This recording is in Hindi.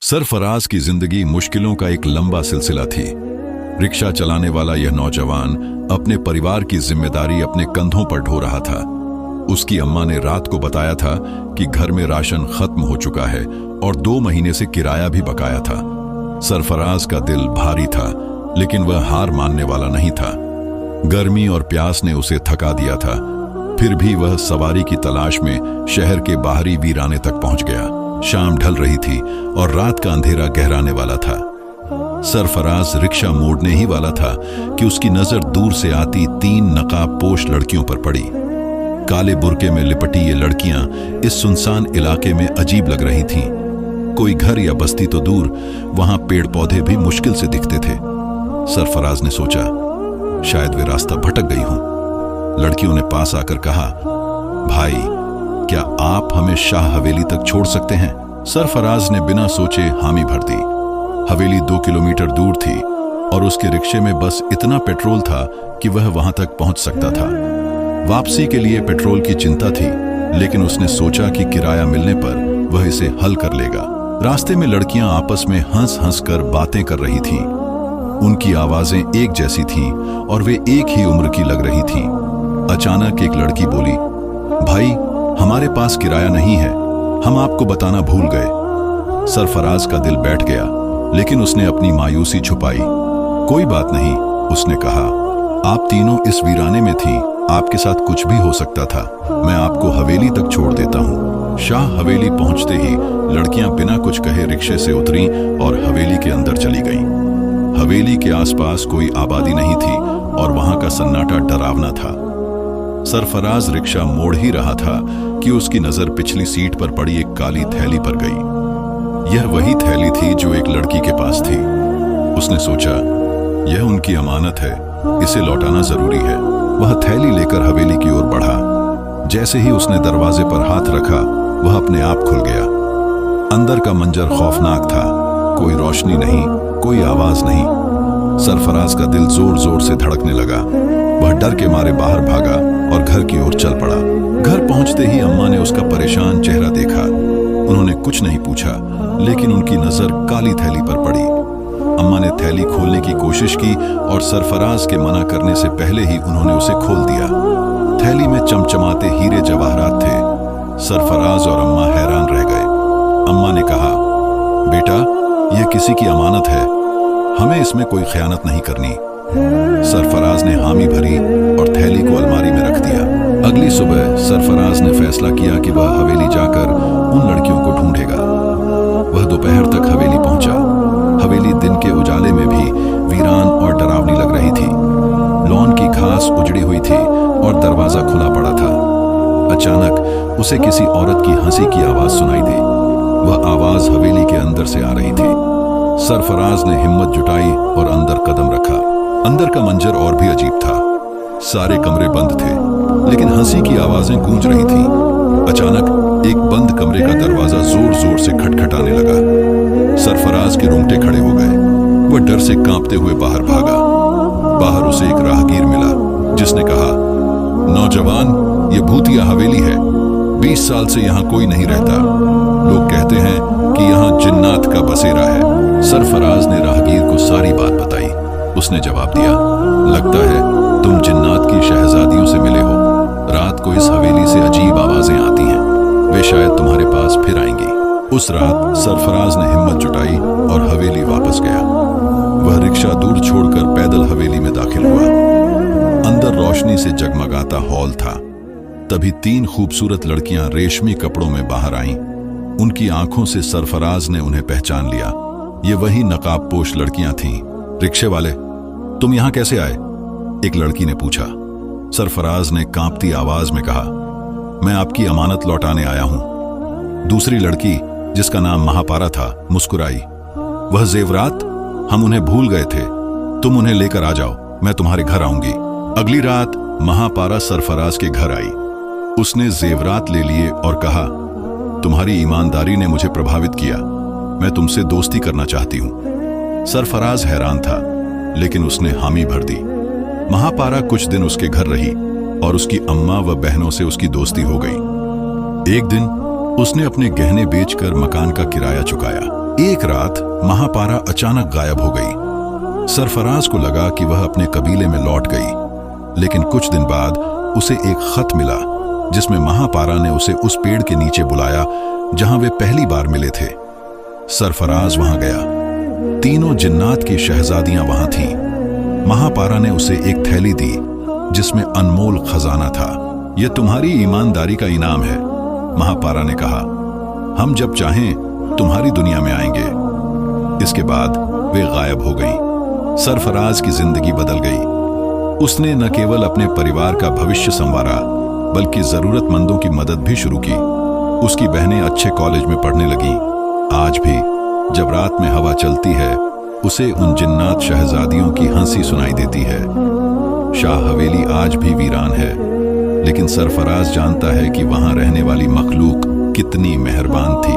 सरफराज की जिंदगी मुश्किलों का एक लंबा सिलसिला थी। रिक्शा चलाने वाला यह नौजवान अपने परिवार की जिम्मेदारी अपने कंधों पर ढो रहा था। उसकी अम्मा ने रात को बताया था कि घर में राशन खत्म हो चुका है और 2 महीने से किराया भी बकाया था। सरफराज का दिल भारी था, लेकिन वह हार मानने वाला नहीं था। गर्मी और प्यास ने उसे थका दिया था, फिर भी वह सवारी की तलाश में शहर के बाहरी वीराने तक पहुंच गया। शाम ढल रही थी और रात का अंधेरा गहराने वाला था। सरफराज रिक्शा मोड़ने ही वाला था कि उसकी नजर दूर से आती 3 नकाबपोश लड़कियों पर पड़ी। काले बुर्के में लिपटी ये लड़कियां इस सुनसान इलाके में अजीब लग रही थीं। कोई घर या बस्ती तो दूर, वहां पेड़ पौधे भी मुश्किल से दिखते थे। सरफराज ने सोचा, शायद वे रास्ता भटक गई हों। लड़कियों ने पास आकर कहा, भाई, क्या आप हमें शाह हवेली तक छोड़ सकते हैं? सरफराज ने बिना सोचे हामी भर दी। हवेली 2 किलोमीटर दूर थी और उसके रिक्शे में बस इतना पेट्रोल था कि वह वहां तक पहुंच सकता था। वापसी के लिए पेट्रोल की चिंता थी, लेकिन उसने सोचा कि किराया मिलने पर वह इसे हल कर लेगा। रास्ते में लड़कियां आपस में हंस हंस कर बातें कर रही थीं। उनकी आवाजें एक जैसी थीं और वे एक ही उम्र की लग रही थीं। अचानक एक लड़की बोली, भाई, हमारे पास किराया नहीं है, हम आपको बताना भूल गए। सरफराज का दिल बैठ गया, लेकिन उसने अपनी मायूसी छुपाई। कोई बात नहीं, उसने कहा, आप तीनों इस वीराने में थीं, आपके साथ कुछ भी हो सकता था। मैं आपको हवेली तक छोड़ देता हूँ। शाह हवेली पहुंचते ही लड़कियां बिना कुछ कहे रिक्शे से उतरीं और हवेली के अंदर चली गईं। हवेली के आसपास कोई आबादी नहीं थी और वहां का सन्नाटा डरावना था। सरफराज रिक्शा मोड़ ही रहा था कि उसकी नजर पिछली सीट पर पड़ी एक काली थैली पर गई। यह वही थैली थी जो एक लड़की के पास थी। उसने सोचा, यह उनकी अमानत है, इसे लौटाना जरूरी है। वह थैली लेकर हवेली की ओर बढ़ा। जैसे ही उसने दरवाजे पर हाथ रखा, वह अपने आप खुल गया। अंदर का मंजर खौफनाक था। कोई रोशनी नहीं, कोई आवाज नहीं। सरफराज का दिल जोर जोर से धड़कने लगा। वह डर के मारे बाहर भागा और घर की ओर चल पड़ा। घर पहुंचते ही अम्मा ने उसका परेशान चेहरा देखा। उन्होंने कुछ नहीं पूछा, लेकिन उनकी नजर काली थैली पर पड़ी। अम्मा ने थैली खोलने की कोशिश की और सरफराज के मना करने से पहले ही उन्होंने उसे खोल दिया। थैली में चमचमाते हीरे जवाहरात थे। सरफराज और अम्मा हैरान रह गए। अम्मा ने कहा, बेटा, यह किसी की अमानत है, हमें इसमें कोई खयानत नहीं करनी। सरफराज ने हामी भरी और थैली को अलमारी में रख दिया। अगली सुबह सरफराज ने फैसला किया कि वह हवेली जाकर उन लड़कियों को ढूंढेगा। वह दोपहर तक हवेली पहुंचा। हवेली दिन के उजाले में भी वीरान और डरावनी लग रही थी। लॉन की घास उजड़ी हुई थी और दरवाजा खुला पड़ा था। अचानक उसे किसी औरत की हंसी की आवाज सुनाई दी। वह आवाज हवेली के अंदर से आ रही थी। सरफराज ने हिम्मत जुटाई और अंदर कदम रखा। अंदर का मंजर और भी अजीब था। सारे कमरे बंद थे, लेकिन हंसी की आवाजें गूंज रही थीं। अचानक एक बंद कमरे का दरवाजा जोर जोर से खटखटाने लगा। सरफराज के रोंगटे खड़े हो गए। वह डर से कांपते हुए बाहर भागा। बाहर उसे एक राहगीर मिला, जिसने कहा, नौजवान, ये भूतिया हवेली है। 20 साल से यहाँ कोई नहीं रहता। लोग कहते हैं कि यहाँ जिन्नात का बसेरा है। सरफराज ने राहगीर को सारी बात बताई। उसने जवाब दिया, लगता है तुम जिन्नात की शहजादियों से मिले हो। रात को इस हवेली से अजीब आवाजें आती हैं। वे शायद तुम्हारे पास फिर आएंगी। उस रात सरफराज ने हिम्मत जुटाई और हवेली वापस गया। वह रिक्शा दूर छोड़कर पैदल हवेली में दाखिल हुआ। अंदर रोशनी से जगमगाता हॉल था। तभी 3 खूबसूरत लड़कियां रेशमी कपड़ों में बाहर आईं। उनकी आंखों से सरफराज ने उन्हें पहचान लिया। ये वही नकाबपोश लड़कियां थीं। रिक्शे वाले, तुम यहां कैसे आए? एक लड़की ने पूछा। सरफराज ने कांपती आवाज में कहा, मैं आपकी अमानत लौटाने आया हूं। दूसरी लड़की, जिसका नाम महापारा था, मुस्कुराई। वह जेवरात, हम उन्हें भूल गए थे, तुम उन्हें लेकर आ जाओ, मैं तुम्हारे घर आऊंगी। अगली रात महापारा सरफराज के घर आई। उसने जेवरात ले लिए और कहा, तुम्हारी ईमानदारी ने मुझे प्रभावित किया, मैं तुमसे दोस्ती करना चाहती हूं। सरफराज हैरान था, लेकिन उसने हामी भर दी। महापारा कुछ दिन उसके घर रही और उसकी अम्मा व बहनों से उसकी दोस्ती हो गई। एक दिन उसने अपने गहने बेचकर मकान का किराया चुकाया। एक रात महापारा अचानक गायब हो गई। सरफराज को लगा कि वह अपने कबीले में लौट गई, लेकिन कुछ दिन बाद उसे एक खत मिला जिसमें महापारा ने उसे उस पेड़ के नीचे बुलाया जहां वे पहली बार मिले थे। सरफराज वहां गया। तीनों जिन्नात की शहजादियां वहां थीं। महापारा ने उसे एक थैली दी जिसमें अनमोल खजाना था। यह तुम्हारी ईमानदारी का इनाम है, महापारा ने कहा। हम जब चाहें तुम्हारी दुनिया में आएंगे। इसके बाद वे गायब हो गईं। सरफराज की जिंदगी बदल गई। उसने न केवल अपने परिवार का भविष्य संवारा, बल्कि जरूरतमंदों की मदद भी शुरू की। उसकी बहनें अच्छे कॉलेज में पढ़ने लगीं। आज भी जब रात में हवा चलती है, उसे उन जिन्नात शहजादियों की हंसी सुनाई देती है। शाह हवेली आज भी वीरान है, लेकिन सरफराज जानता है कि वहां रहने वाली मखलूक कितनी मेहरबान थी।